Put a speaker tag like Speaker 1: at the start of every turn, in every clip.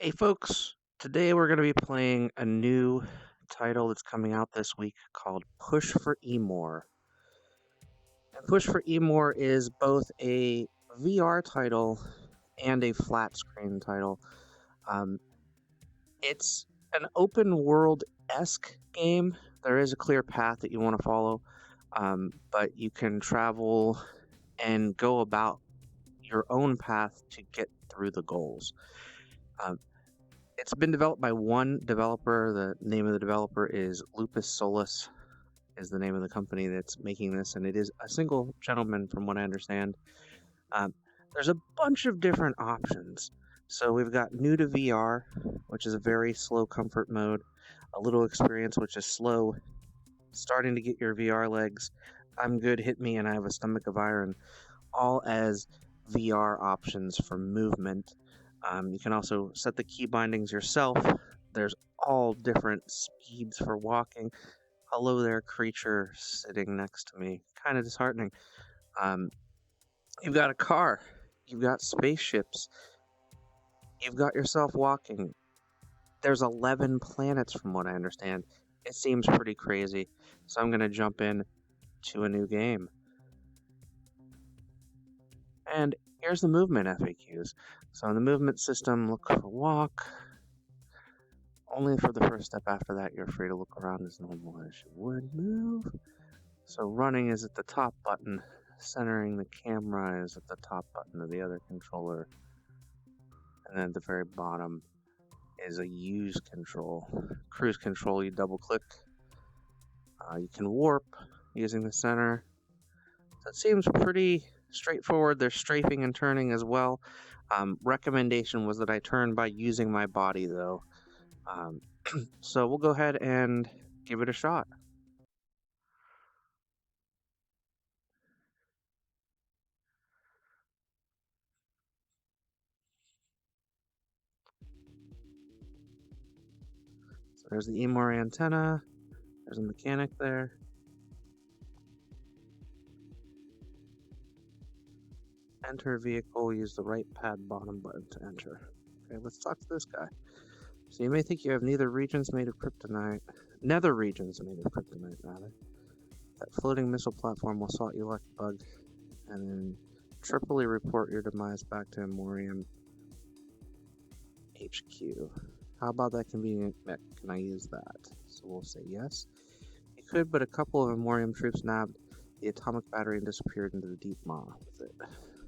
Speaker 1: Hey folks, today we're going to be playing a new title that's coming out this week called Push for Emor. And Push for Emor is both a VR title and a flat screen title. Um, it's an open world-esque game. There is a clear path that you want to follow, but you can travel and go about your own path to get through the goals. It's been developed by one developer. The name of the developer is Lupus Solus, is the name of the company that's making this, and it is a single gentleman, from what I understand. Um, there's a bunch of different options. So we've got new to VR, which is a very slow comfort mode, a little experience, which is slow, starting to get your VR legs. I'm good, hit me, and I have a stomach of iron, all as VR options for movement. You can also set the key bindings yourself. There's all different speeds for walking. Hello there, creature sitting next to me. Kind of disheartening. Um, you've got a car. You've got spaceships. You've got yourself walking. There's 11 planets from what I understand. It seems pretty crazy. So I'm going to jump in to a new game. And here's the movement FAQs. So in the movement system, look for walk. Only for the first step. After that, you're free to look around as normal as you would move. So running is at the top button. Centering the camera is at the top button of the other controller. And then at the very bottom is a use control. Cruise control, you double click. You can warp using the center. So it seems pretty straightforward. There's strafing and turning as well. Recommendation was that I turn by using my body though. So we'll go ahead and give it a shot. So there's the Emor antenna. There's a mechanic there. Enter vehicle, use the right pad bottom button to enter. Okay, let's talk to this guy. So you may think you have nether regions made of kryptonite, rather. That floating missile platform will salt you like a bug, and then triply report your demise back to Emorium HQ. How about that convenient mech? Can I use that? So we'll say yes. You could, but a couple of Emorium troops nabbed the atomic battery and disappeared into the deep maw with it.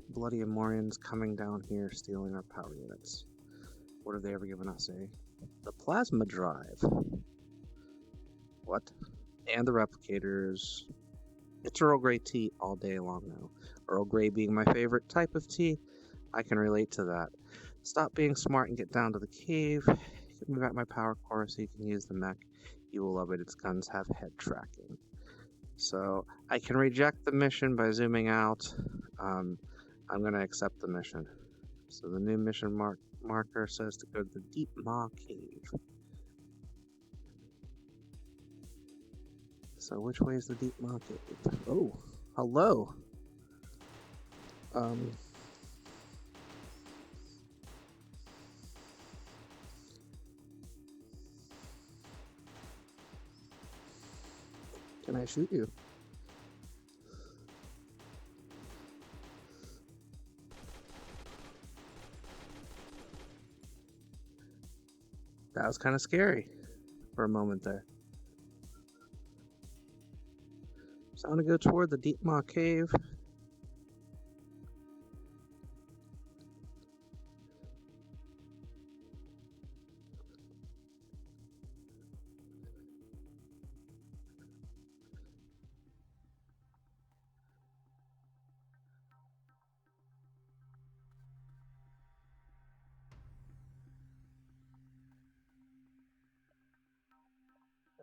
Speaker 1: Bloody Emorians coming down here, stealing our power units. What have they ever given us, eh? The plasma drive. What? And the replicators. It's Earl Grey tea all day long now. Earl Grey being my favorite type of tea, I can relate to that. Stop being smart and get down to the cave. Give me back my power core so you can use the mech. You will love it. Its guns have head tracking. So I can reject the mission by zooming out. I'm going to accept the mission. So the new mission marker says to go to the Deep Maw Cave. So which way is the Deep Maw Cave? Oh, hello. Can I shoot you? That was kind of scary for a moment there. So I'm going to go toward the Deep Maw Cave.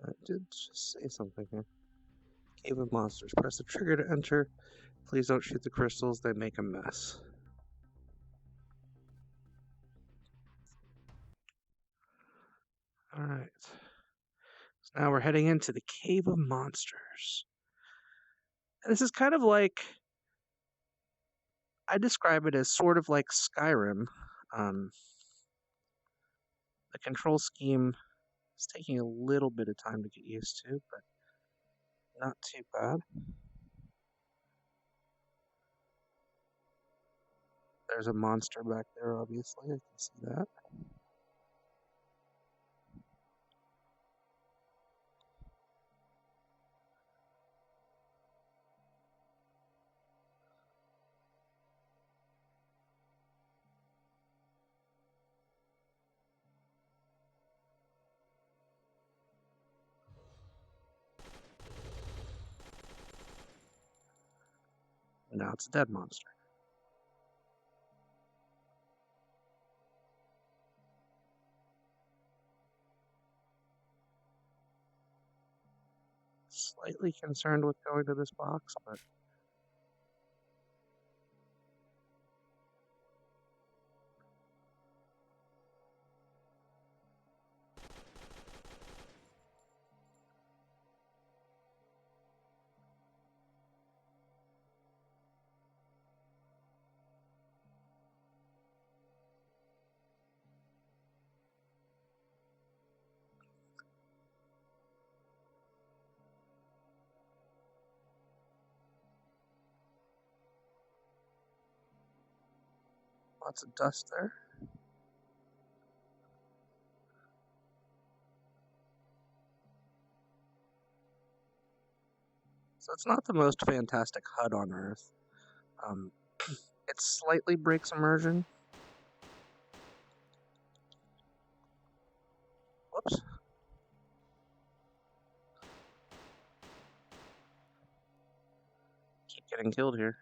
Speaker 1: I did just say something here. Cave of Monsters. Press the trigger to enter. Please don't shoot the crystals, they make a mess. Alright. So now we're heading into the Cave of Monsters. And this is kind of like, I describe it as sort of like Skyrim. control scheme is taking a little bit of time to get used to, but not too bad. There's a monster back there, obviously. I can see that. Now it's a dead monster. Slightly concerned with going to this box, but lots of dust there. So it's not the most fantastic HUD on Earth. It slightly breaks immersion. Whoops. Keep getting killed here.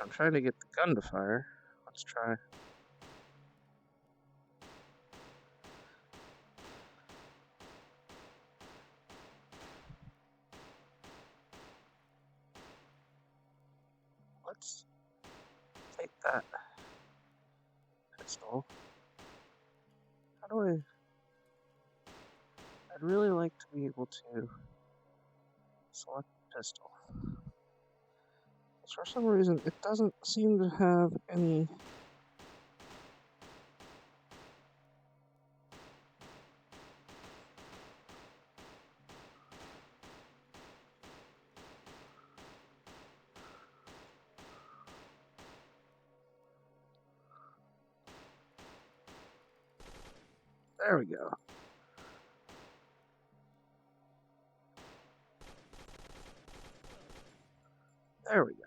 Speaker 1: I'm trying to get the gun to fire. Let's try. Let's take that pistol. How do I... I'd really like to be able to select the pistol. For some reason, it doesn't seem to have any... There we go. There we go.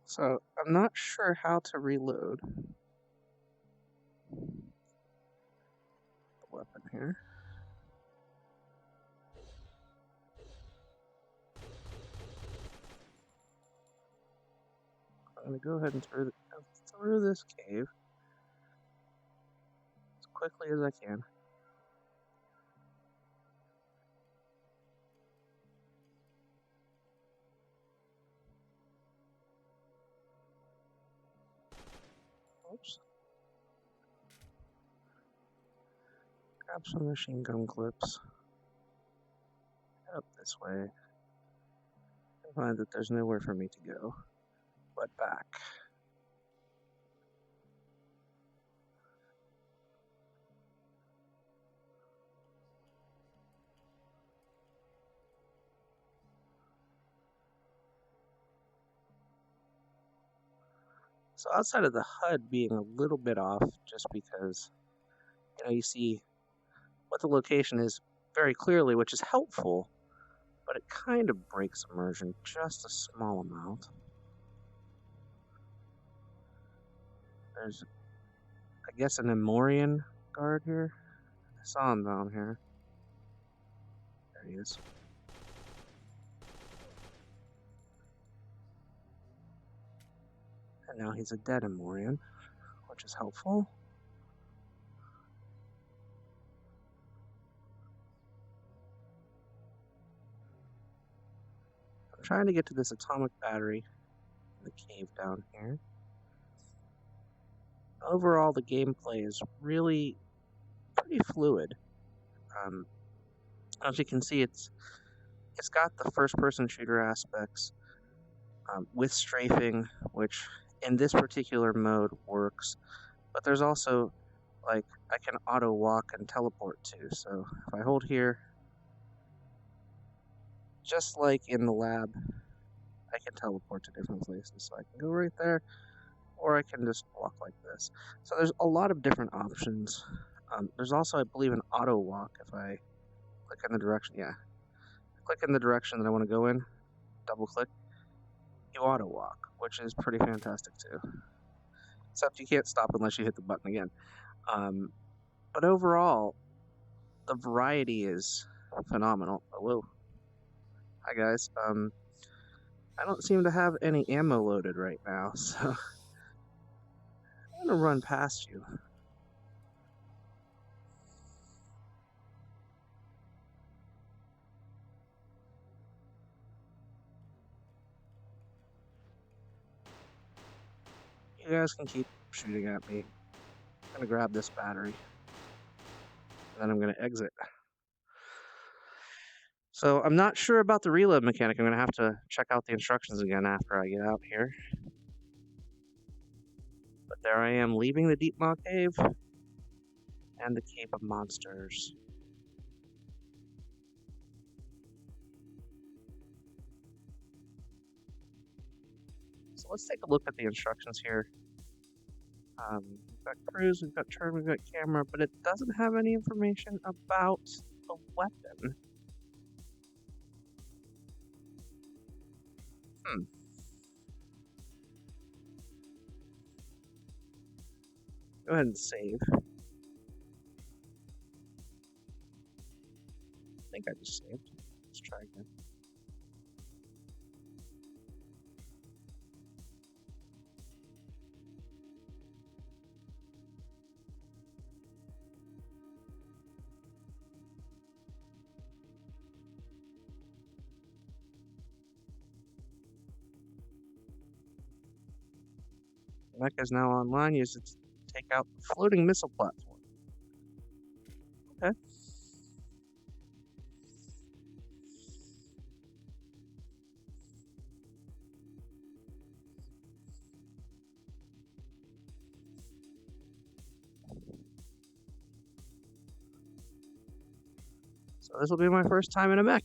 Speaker 1: So, I'm not sure how to reload the weapon here. I'm going to go ahead and go through this cave as quickly as I can. Oops. Grab some machine gun clips. Head up this way. And find that there's nowhere for me to go but back. So outside of the HUD being a little bit off, just because you see what the location is very clearly, which is helpful, but it kind of breaks immersion just a small amount. There's, I guess, an Emorian guard here. I saw him down here. There he is. And now he's a dead Emorian, which is helpful. trying to get to this atomic battery in the cave down here. Overall, the gameplay is really pretty fluid. As you can see, it's got the first-person shooter aspects with strafing, which in this particular mode works. But there's also, like, I can auto walk and teleport too. So if I hold here, just like in the lab, I can teleport to different places. So I can go right there, or I can just walk like this. So there's a lot of different options. There's also, I believe, an auto walk. If I click in the direction, click in the direction that I want to go in, double click, you auto walk, which is pretty fantastic too. Except you can't stop unless you hit the button again. But overall, the variety is phenomenal. Oh, whoa. Hi guys. I don't seem to have any ammo loaded right now, so I'm gonna run past you. You guys can keep shooting at me. I'm gonna grab this battery, and then I'm gonna exit. So I'm not sure about the reload mechanic. I'm gonna have to check out the instructions again after I get out here. But there I am, leaving the Deep Maw Cave and the Cave of Monsters. So let's take a look at the instructions here. We've got cruise, we've got turn, we've got camera, but it doesn't have any information about the weapon. Go ahead and save. I think I just saved. Let's try again. Mech is now online. Use it to take out the floating missile platform. Okay. So this will be my first time in a mech.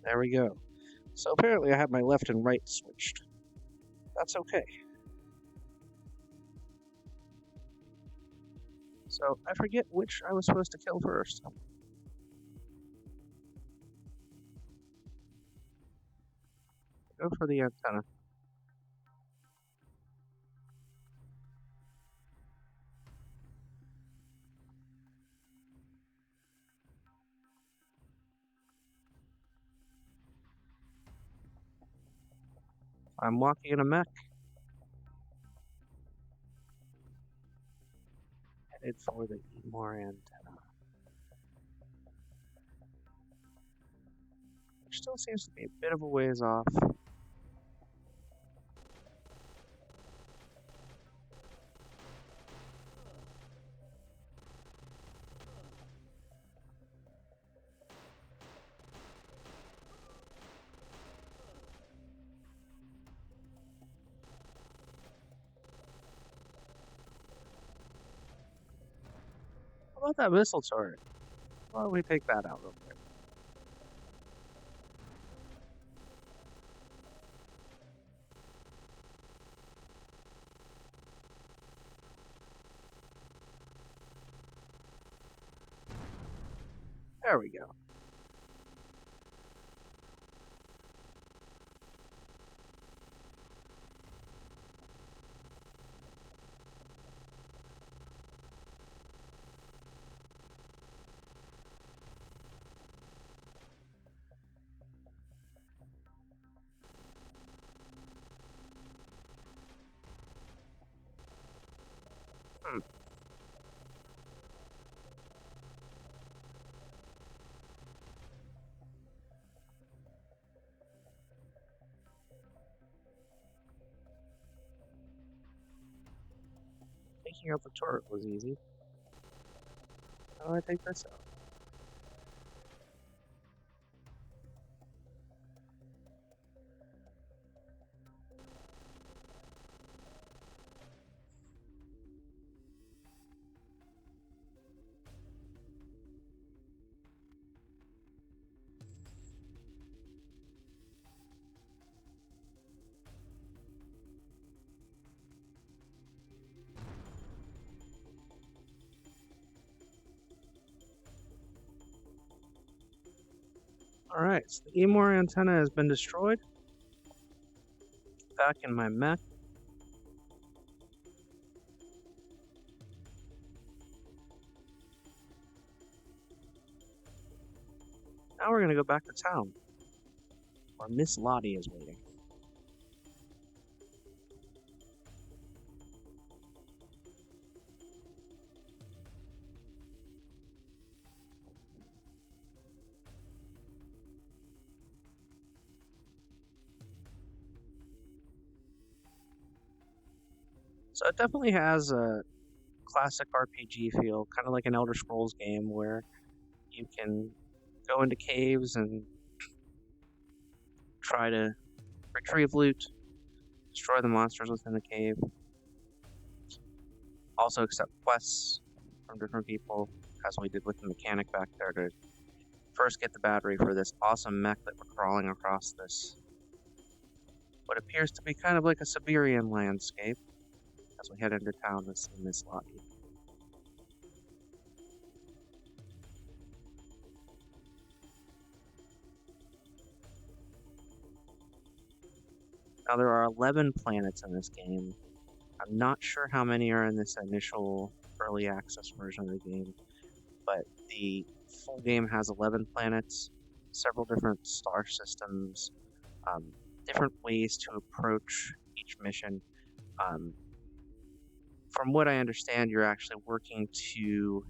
Speaker 1: There we go. So apparently I have my left and right switched. That's okay. So I forget which I was supposed to kill first. Go for the antenna. I'm walking in a mech. Headed for the Emor antenna. Which still seems to be a bit of a ways off. How about that missile turret? Why don't we take that out real quick? There we go. taking out the turret was easy. How do I take this out? Alright, so the Emor antenna has been destroyed. Back in my mech. Now we're gonna go back to town, where Miss Lottie is waiting. So it definitely has a classic RPG feel, kind of like an Elder Scrolls game where you can go into caves and try to retrieve loot, destroy the monsters within the cave, also accept quests from different people, as we did with the mechanic back there to first get the battery for this awesome mech that we're crawling across this, what appears to be kind of like a Siberian landscape, as we head into town to see Miss Lottie. Now there are 11 planets in this game. I'm not sure how many are in this initial early access version of the game, but the full game has 11 planets, several different star systems, different ways to approach each mission. From what I understand, you're actually working to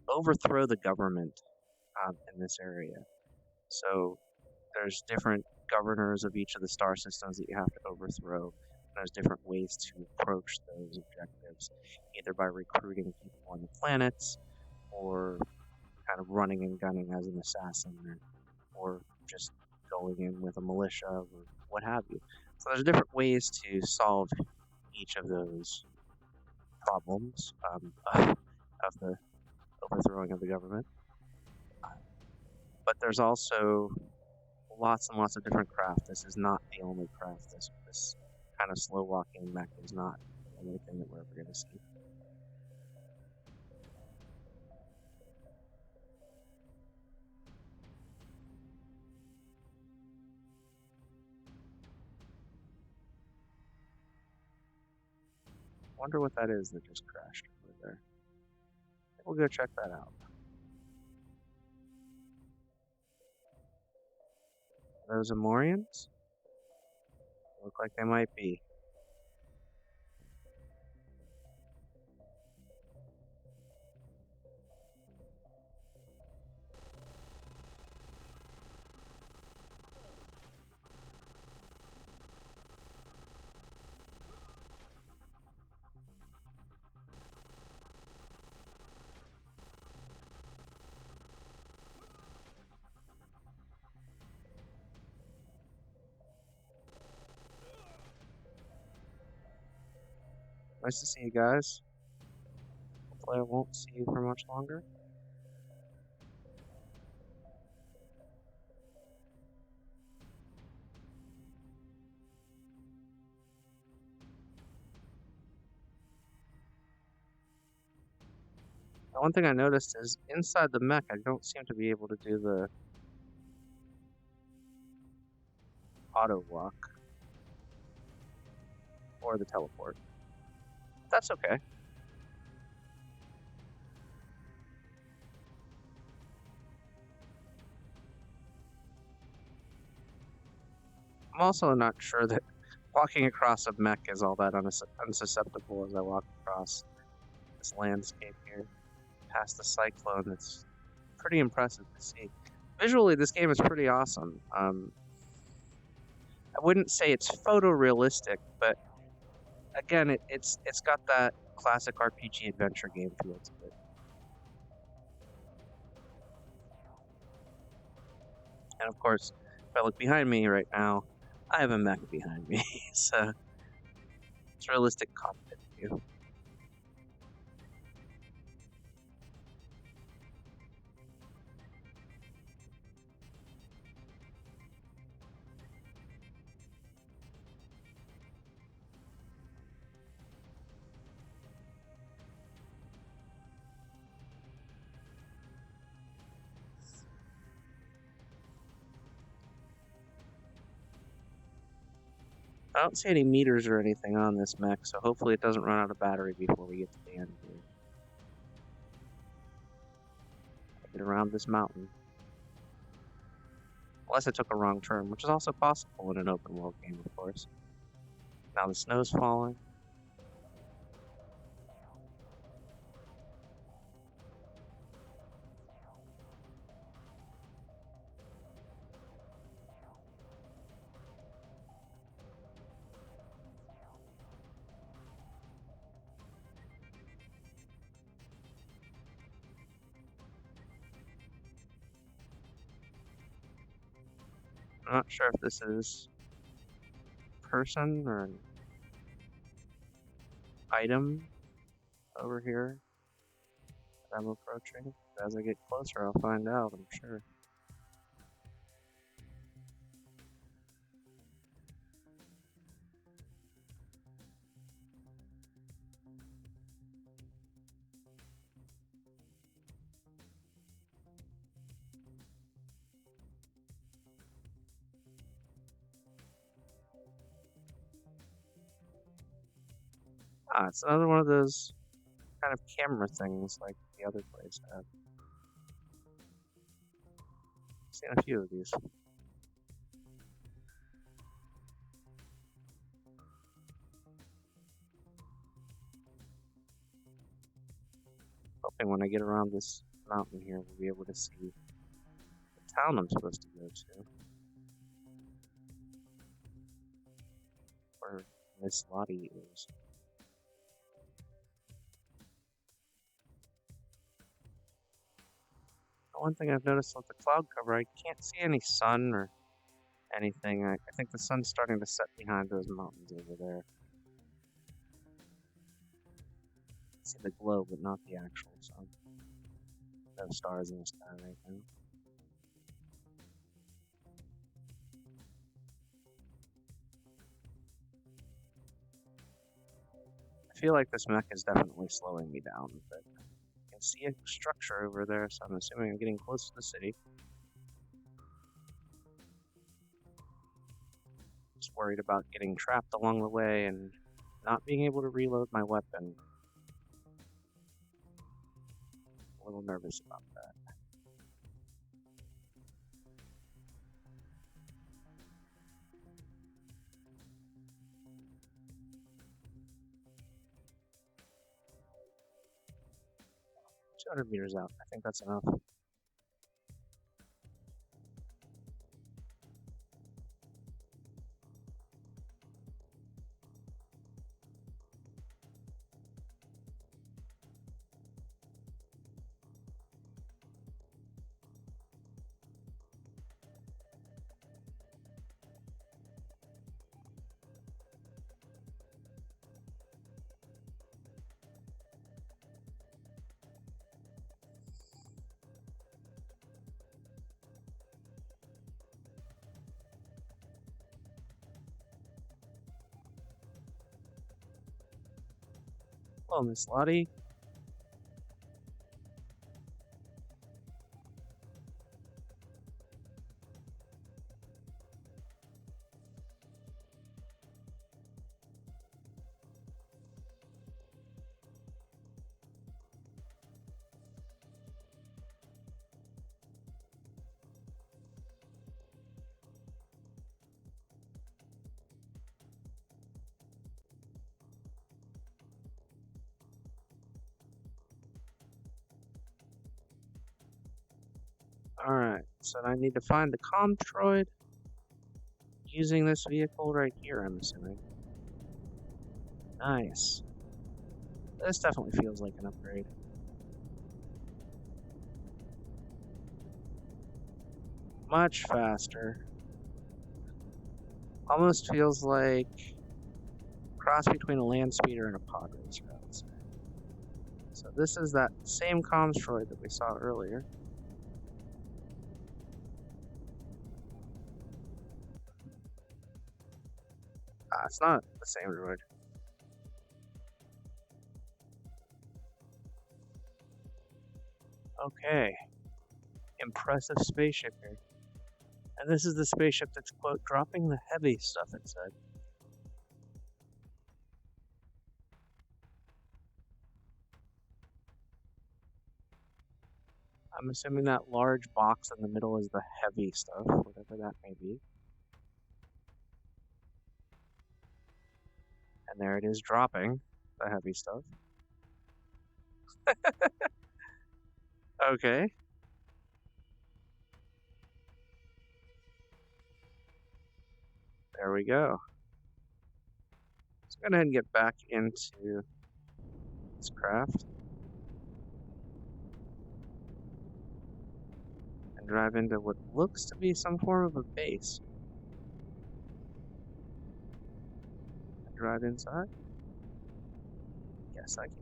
Speaker 1: overthrow the government in this area. So there's different governors of each of the star systems that you have to overthrow. There's different ways to approach those objectives, either by recruiting people on the planets, or kind of running and gunning as an assassin, or just going in with a militia, or what have you. So there's different ways to solve each of those problems of the overthrowing of the government. But there's also lots and lots of different craft. This is not the only craft. This kind of slow walking mech is not the only thing that we're ever going to see. Wonder what that is that just crashed over there. We'll go check that out. Are those Emorians? Look like they might be. Nice to see you guys. Hopefully I won't see you for much longer. The one thing I noticed is inside the mech I don't seem to be able to do the auto walk or the teleport. That's okay. I'm also not sure that walking across a mech is all that unsusceptible as I walk across this landscape here, past the cyclone. It's pretty impressive to see. Visually, this game is pretty awesome. I wouldn't say it's photorealistic, but again, it's got that classic RPG adventure game feel to it. And of course, if I look behind me right now, I have a mech behind me, so it's realistic cockpit view. I don't see any meters or anything on this mech, so hopefully it doesn't run out of battery before we get to the end here. Get around this mountain. Unless I took a wrong turn, which is also possible in an open world game, of course. Now the snow's falling. I'm not sure if this is person or an item over here that I'm approaching. As I get closer, I'll find out, I'm sure. Ah, it's another one of those kind of camera things like the other place had. Seen a few of these. Hoping when I get around this mountain here, we'll be able to see the town I'm supposed to go to. Where Miss Lottie is. One thing I've noticed with the cloud cover, I can't see any sun or anything. I think the sun's starting to set behind those mountains over there. I see the glow, but not the actual sun. No stars in the sky right now. I feel like this mech is definitely slowing me down, but I can see a structure over there, so I'm assuming I'm getting close to the city. Just worried about getting trapped along the way and not being able to reload my weapon. A little nervous about that. It's 200 meters out. I think that's enough. Hello, Miss Lottie. Alright, so I need to find the comm droid using this vehicle right here, I'm assuming. Nice. This definitely feels like an upgrade. Much faster. Almost feels like cross between a land speeder and a pod racer, I would say. So this is that same comms droid that we saw earlier. It's not the same droid. Okay. Impressive spaceship here. And this is the spaceship that's, quote, dropping the heavy stuff, it said. I'm assuming that large box in the middle is the heavy stuff, whatever that may be. And there it is dropping the heavy stuff. Okay. There we go. Let's go ahead and get back into this craft. And drive into what looks to be some form of a base. Drive inside? Yes, I can.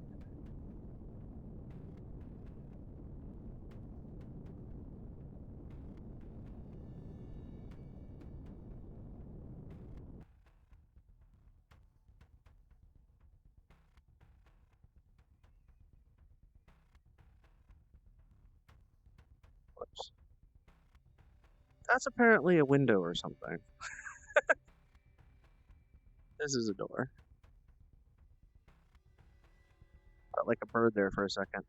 Speaker 1: Whoops. That's apparently a window or something. This is a door. Felt like a bird there for a second.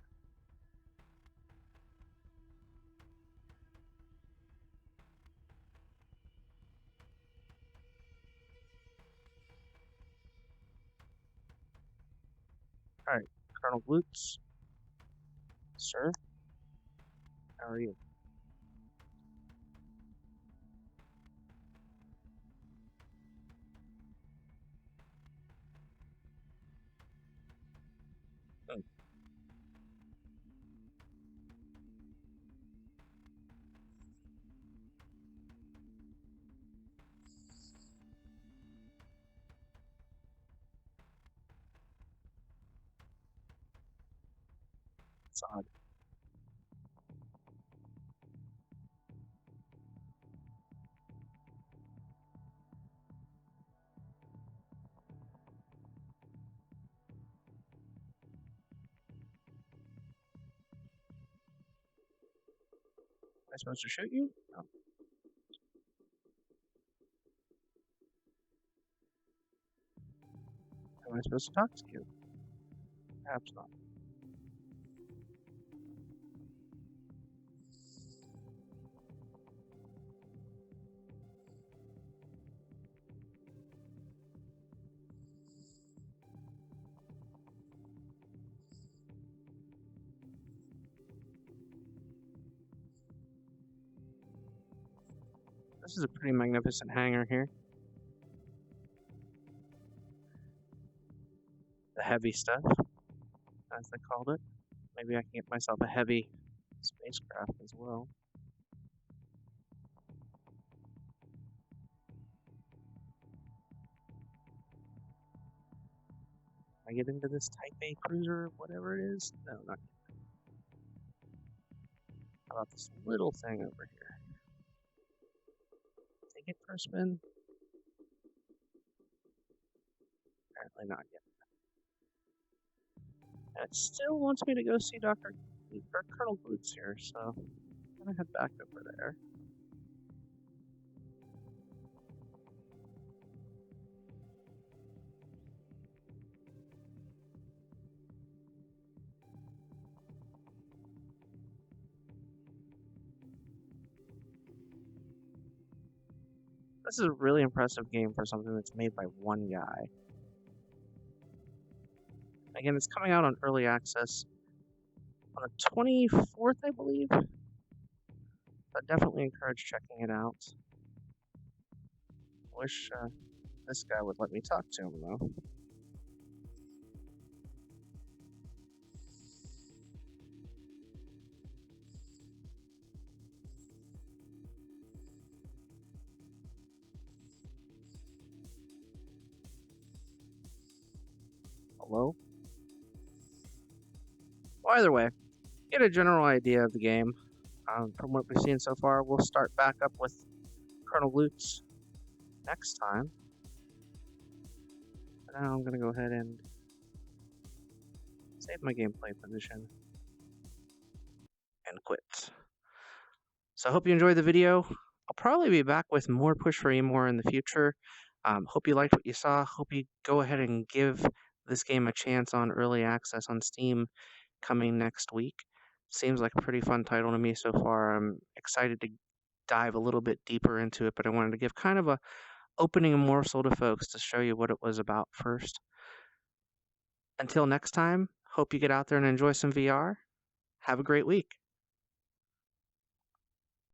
Speaker 1: Alright, Colonel Glutes. Sir? How are you? Hmm. It's odd. Am I supposed to shoot you? No. Am I supposed to talk to you? Perhaps not. This is a pretty magnificent hangar here. The heavy stuff, as they called it. Maybe I can get myself a heavy spacecraft as well. Can I get into this Type A cruiser, whatever it is? No, not yet. How about this little thing over here? Take it for a spin? Apparently not yet. And it still wants me to go see Colonel Boots here, so I'm gonna head back over there. This is a really impressive game for something that's made by one guy. Again, it's coming out on early access on the 24th, I believe. I definitely encourage checking it out. Wish this guy would let me talk to him, though. either way, get a general idea of the game. From what we've seen so far, we'll start back up with Colonel Lutz next time. But now I'm going to go ahead and save my gameplay position and quit. So I hope you enjoyed the video. I'll probably be back with more Push for Emor in the future. Hope you liked what you saw. Hope you go ahead and give this game a chance on early access on Steam coming next week. Seems like a pretty fun title to me so far. I'm excited to dive a little bit deeper into it, but I wanted to give kind of a opening morsel to folks to show you what it was about first. Until next time, hope you get out there and enjoy some VR. Have a great week.